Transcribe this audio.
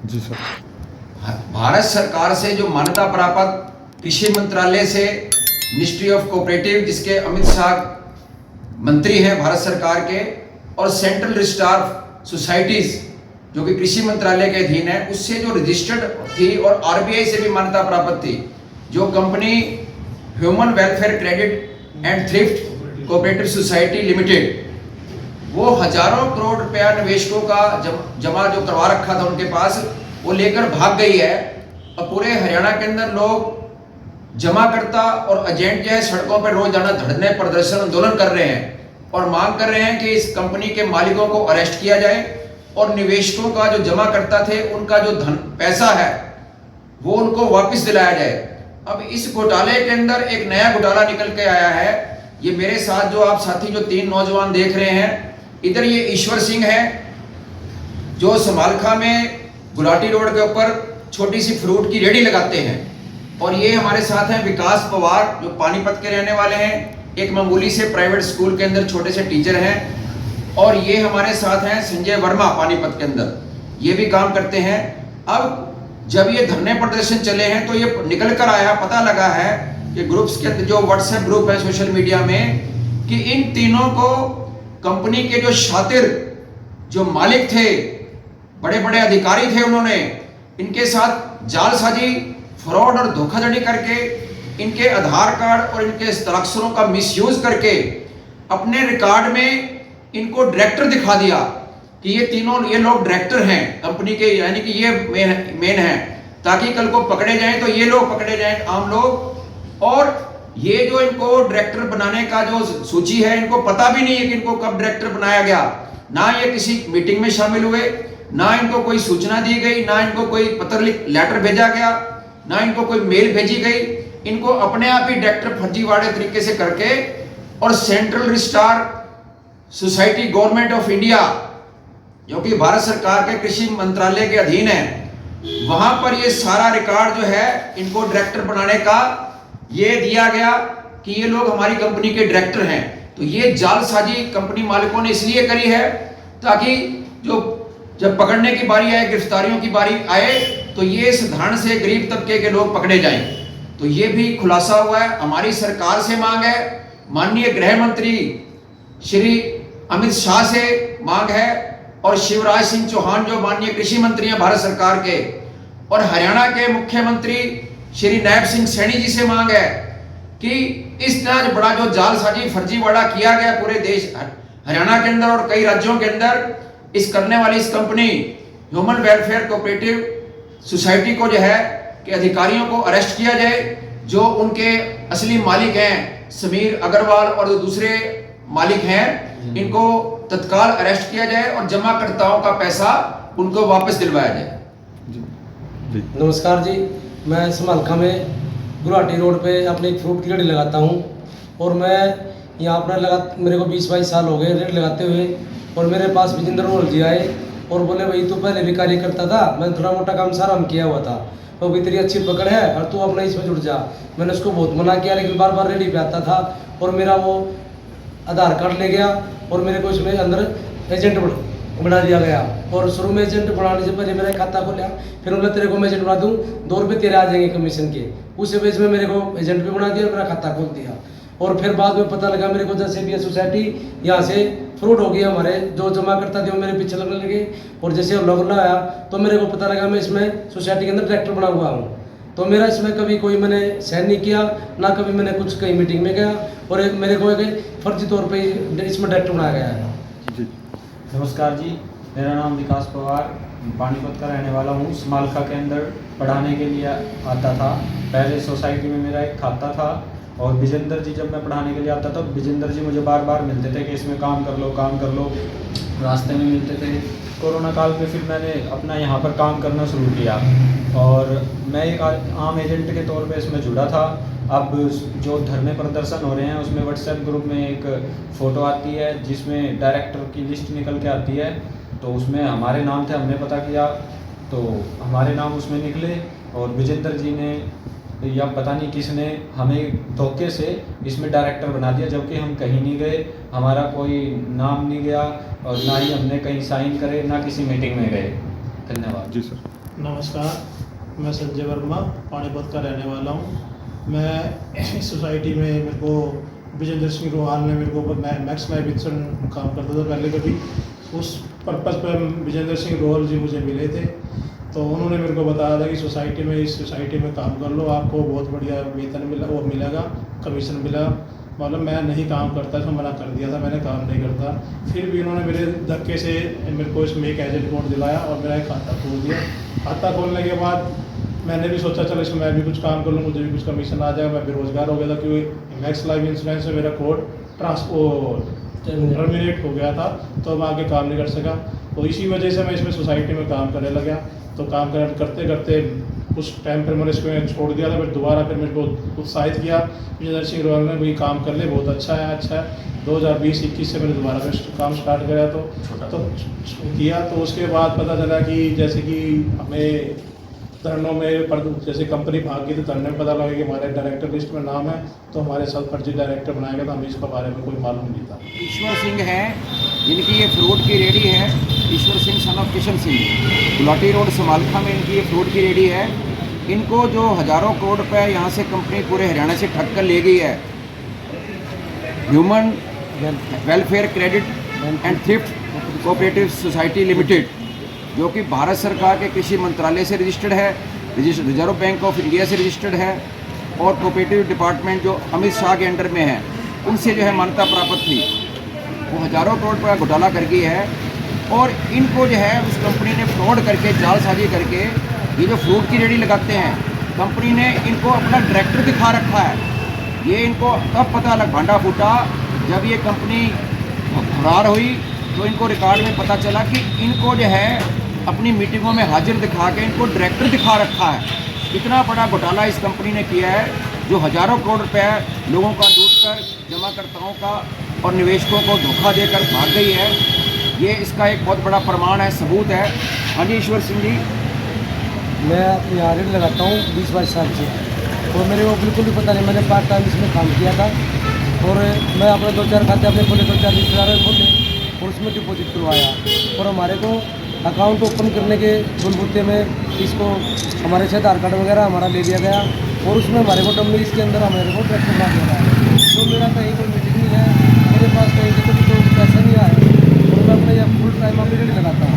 जी sir. Bharat सरकार से जो मान्यता प्राप्त कृषि मंत्रालय से मिनिस्ट्री ऑफ कोऑपरेटिव, जिसके अमित शाह मंत्री हैं भारत सरकार के, और सेंट्रल रजिस्ट्रार सोसाइटीज जो कि कृषि मंत्रालय के अधीन है, उससे जो रजिस्टर्ड थी और आरबीआई से भी मान्यता प्राप्त थी, जो company human welfare credit and thrift cooperative society limited, वो हजारों करोड़ रुपया निवेशकों का जमा जो करवा रखा था उनके पास, वो लेकर भाग गई है। और पूरे हरियाणा के अंदर लोग जमाकर्ता और एजेंट जो है सड़कों पर रोजाना धरने, प्रदर्शन, आंदोलन कर रहे हैं और मांग कर रहे हैं कि इस कंपनी के मालिकों को अरेस्ट किया जाए और निवेशकों का जो जमा करता थे उनका जो धन पैसा है वो उनको वापस दिलाया जाए। अब इस घोटाले के अंदर एक नया घोटाला निकल के आया है। ये मेरे साथ जो आप साथी जो 3 नौजवान देख रहे हैं, इधर ये ईश्वर सिंह है जो समालखा में गुलाटी रोड के ऊपर छोटी सी फ्रूट की रेडी लगाते हैं, और ये हमारे साथ हैं विकास पवार जो पानीपत के रहने वाले हैं, एक मामूली से प्राइवेट स्कूल के अंदर छोटे से टीचर हैं, और ये हमारे साथ हैं संजय वर्मा पानीपत के अंदर, ये भी काम करते हैं। अब जब ये धरने प्रदर्शन चले हैं तो ये निकल कर आया, पता लगा है कि ग्रुप्स के अंदर जो व्हाट्सएप ग्रुप है सोशल मीडिया में, कि इन तीनों को कंपनी के जो शातिर जो मालिक थे, बड़े बड़े अधिकारी थे, उन्होंने इनके साथ जालसाजी, फ्रॉड और धोखाधड़ी करके इनके आधार कार्ड और इनके हस्ताक्षरों का मिसयूज करके अपने रिकॉर्ड में इनको डायरेक्टर दिखा दिया कि ये लोग डायरेक्टर हैं कंपनी के, यानी कि ये मेन है, ताकि कल को पकड़े जाएं तो ये लोग पकड़े जाएं, आम लोग। और ये जो इनको डायरेक्टर बनाने का जो सूची है, इनको पता भी नहीं है कि इनको कब डायरेक्टर बनाया गया, ना ये किसी मीटिंग में शामिल हुए, ना इनको कोई सूचना दी गई, ना इनको कोई पत्र लेटर भेजा गया, ना इनको कोई मेल भेजी गई। इनको अपने आप ही डायरेक्टर फर्जीवाड़े तरीके से करके, और central registrar society government of India जो कि भारत सरकार के कृषि मंत्रालय के अधीन है, वहां पर ये सारा रिकॉर्ड जो है इनको डायरेक्टर बनाने का ये दिया गया कि ये लोग हमारी कंपनी के डायरेक्टर हैं। तो ये जालसाजी कंपनी मालिकों ने इसलिए करी है ताकि जब पकड़ने की बारी आए, गिरफ्तारियों की बारी आए, तो ये साधारण से गरीब तबके के लोग पकड़े जाएं। तो ये भी खुलासा हुआ है। हमारी सरकार से मांग है, माननीय गृह मंत्री श्री अमित शाह से मांग है, और शिवराज सिंह चौहान जो माननीय कृषि मंत्री हैं भारत सरकार के, और हरियाणा के मुख्यमंत्री श्री नायब सिंह सैनी जी से मांग है कि इस तरह बड़ा जो जालसाजी फर्जीवाड़ा किया गया पूरे देश हरियाणा के अंदर और कई राज्यों के अंदर, इस करने वाली इस company human welfare cooperative society को जो है कि अधिकारियों को अरेस्ट किया जाए, जो उनके असली मालिक हैं समीर अग्रवाल और जो दूसरे मालिक हैं, इनको तत्काल अरेस्ट किया जाए और जमाकर्ताओं का पैसा उनको वापस दिलवाया जाए। नमस्कार जी, मैं समालखा में गुलाटी रोड पे अपनी फ्रूट की रेडी लगाता हूँ, और मैं यहाँ अपना मेरे को 20-22 साल हो गए रेडी लगाते हुए। और मेरे पास विजेंद्र रोल जी आए और बोले भाई तू पहले भी कार्य करता था, मैंने थोड़ा मोटा काम सारा हम किया हुआ था, तो भी तेरी अच्छी पकड़ है और तू अपना इसमें जुड़ जा। मैंने उसको बहुत मना किया, लेकिन बार बार रेडी पे आता था, और मेरा वो आधार कार्ड ले गया और मेरे को इसमें अंदर एजेंट बना दिया गया। और शुरू में एजेंट बनाने से पहले मेरा खाता खोला, फिर बोला तेरे को मैं एजेंट बना दूँ, 2 रुपये तेरे आ जाएंगे कमीशन के। उस बेस में मेरे को एजेंट भी बना दिया और मेरा खाता खोल दिया। और फिर बाद में पता लगा मेरे को जैसे भी सोसाइटी यहाँ से फ्रॉड हो गया, हमारे जो जमा करता थे वो मेरे पीछे लगने लगे, और जैसे लॉकडाउन आया तो मेरे को पता लगा मैं इसमें सोसाइटी के अंदर डायरेक्टर बना हुआ हूँ। तो मेरा इसमें कभी कोई मैंने साइन नहीं किया, ना कभी मैंने कुछ कहीं मीटिंग में गया, और मेरे को एक फर्जी तौर पे इसमें डायरेक्टर बनाया गया है। नमस्कार जी, मेरा नाम विकास पवार, पानीपत का रहने वाला हूँ। समालखा के अंदर पढ़ाने के लिए आता था। पहले सोसाइटी में मेरा एक खाता था, और विजेंद्र जी जब मैं पढ़ाने के लिए आता था, विजेंद्र जी मुझे बार बार मिलते थे कि इसमें काम कर लो, रास्ते में मिलते थे। कोरोना काल पे फिर मैंने अपना यहाँ पर काम करना शुरू किया, और मैं एक आम एजेंट के तौर पे इसमें जुड़ा था। अब जो धरने प्रदर्शन हो रहे हैं उसमें व्हाट्सएप ग्रुप में एक फ़ोटो आती है जिसमें डायरेक्टर की लिस्ट निकल के आती है, तो उसमें हमारे नाम थे। हमने पता किया तो हमारे नाम उसमें निकले, और विजेंद्र जी ने या पता नहीं किसने हमें धोखे से इसमें डायरेक्टर बना दिया, जबकि हम कहीं नहीं गए, हमारा कोई नाम नहीं गया, और ना ही हमने कहीं साइन करे, ना किसी मीटिंग में गए। धन्यवाद। जी सर। नमस्कार, मैं संजय वर्मा पानीपत का रहने वाला हूँ। मैं इस सोसाइटी में मेरे को विजेंद्र सिंह रोहाल ने मेरे को मैक्स लाइफ इंश्योरेंस काम करता था पहले कभी, उस पर्पज़ पर विजेंद्र सिंह रोहाल जी मुझे मिले थे। तो उन्होंने मेरे को बताया था कि सोसाइटी में, इस सोसाइटी में काम कर लो, आपको बहुत बढ़िया वेतन मिलेगा, कमीशन मिलेगा। मतलब मैं नहीं काम करता, इसमें मना कर दिया था, मैंने काम नहीं करता। फिर भी उन्होंने मेरे धक्के से मेरे को इसमें एक एजेंट कोड दिलाया और मेरा एक खाता खोल दिया। खाता खोलने के बाद मैंने भी सोचा चलो इसमें मैं भी कुछ काम कर लूँ, मुझे भी कुछ कमीशन आ जाएगा। मैं बेरोज़गार हो गया था क्योंकि मैक्स लाइफ इंश्योरेंस में मेरा कोड टर्मिनेट हो गया था, तो मैं आगे काम नहीं कर सका। तो इसी वजह से मैं इसमें सोसाइटी में काम करने लगा। तो काम करते करते कुछ टाइम पर मैंने इसको छोड़ दिया था। फिर दोबारा फिर मेरे को उत्साहित किया विजेंद्र सिंह रोहाल ने, भाई काम कर ले, बहुत अच्छा है। 2020-21 से मैंने दोबारा फिर काम स्टार्ट किया तो किया। तो उसके बाद पता चला कि जैसे कि हमें धरनों में जैसे कंपनी भाग गई, तो धरने में पता लगा कि हमारे डायरेक्टर लिस्ट में नाम है, तो हमारे साथ फर्जी डायरेक्टर बनाया गया था। हमें इसके बारे में कोई मालूम नहीं था। ईश्वर सिंह हैं, जिनकी ये फ्रूट की रेडी है। Ishwar Singh son of Kishan Singh, Gulati road Samalkha में इनकी ये फ्रूट की रेडी है। इनको जो हज़ारों करोड़ रुपए यहाँ से कंपनी पूरे हरियाणा से ठग कर ले गई है, human welfare credit and thrift cooperative society limited, जो कि भारत सरकार के कृषि मंत्रालय से रजिस्टर्ड है, रिजर्व बैंक ऑफ इंडिया से रजिस्टर्ड है, और कोऑपरेटिव डिपार्टमेंट जो अमित शाह के अंडर में है, उनसे जो है मान्यता प्राप्त थी। वो हज़ारों करोड़ रुपये घोटाला कर गई है। और इनको जो है उस कंपनी ने फ्रॉड करके, जालसाजी करके, ये जो फ्रूट की रेडी लगाते हैं, कंपनी ने इनको अपना डायरेक्टर दिखा रखा है। ये इनको तब पता भांडा फूटा जब ये कंपनी फरार हुई, तो इनको रिकॉर्ड में पता चला कि इनको जो है अपनी मीटिंगों में हाजिर दिखा के इनको डायरेक्टर दिखा रखा है। इतना बड़ा घोटाला इस कंपनी ने किया है, जो हज़ारों करोड़ रुपए लोगों का लूट कर, जमाकर्ताओं का और निवेशकों को धोखा देकर भाग गई है। ये इसका एक बहुत बड़ा प्रमाण है, सबूत है। हाँ जी ईश्वर सिंह जी। मैं यहाँ रेट लगाता हूँ 20-22 साल से, और मेरे को बिल्कुल भी पता नहीं। मैंने पार्ट टाइम इसमें काम किया था, और मैं अपने 2-4 खाते अपने खोले, 2-4 रिश्तेदारों खोले, और उसमें डिपॉजिट करवाया। और हमारे को अकाउंट ओपन करने के बुलबुते में इसको हमारे से आधार कार्ड वगैरह हमारा ले लिया गया, और उसमें हमारे को डम्मी इसके अंदर हमारे को ट्रैक्टर ला दिया है। तो मेरा कहीं कोई मीटिंग नहीं है, मेरे पास कहीं तो पैसा नहीं आया, और मैं अपने यहाँ फुल टाइम अपनी रेट लगाता हूँ।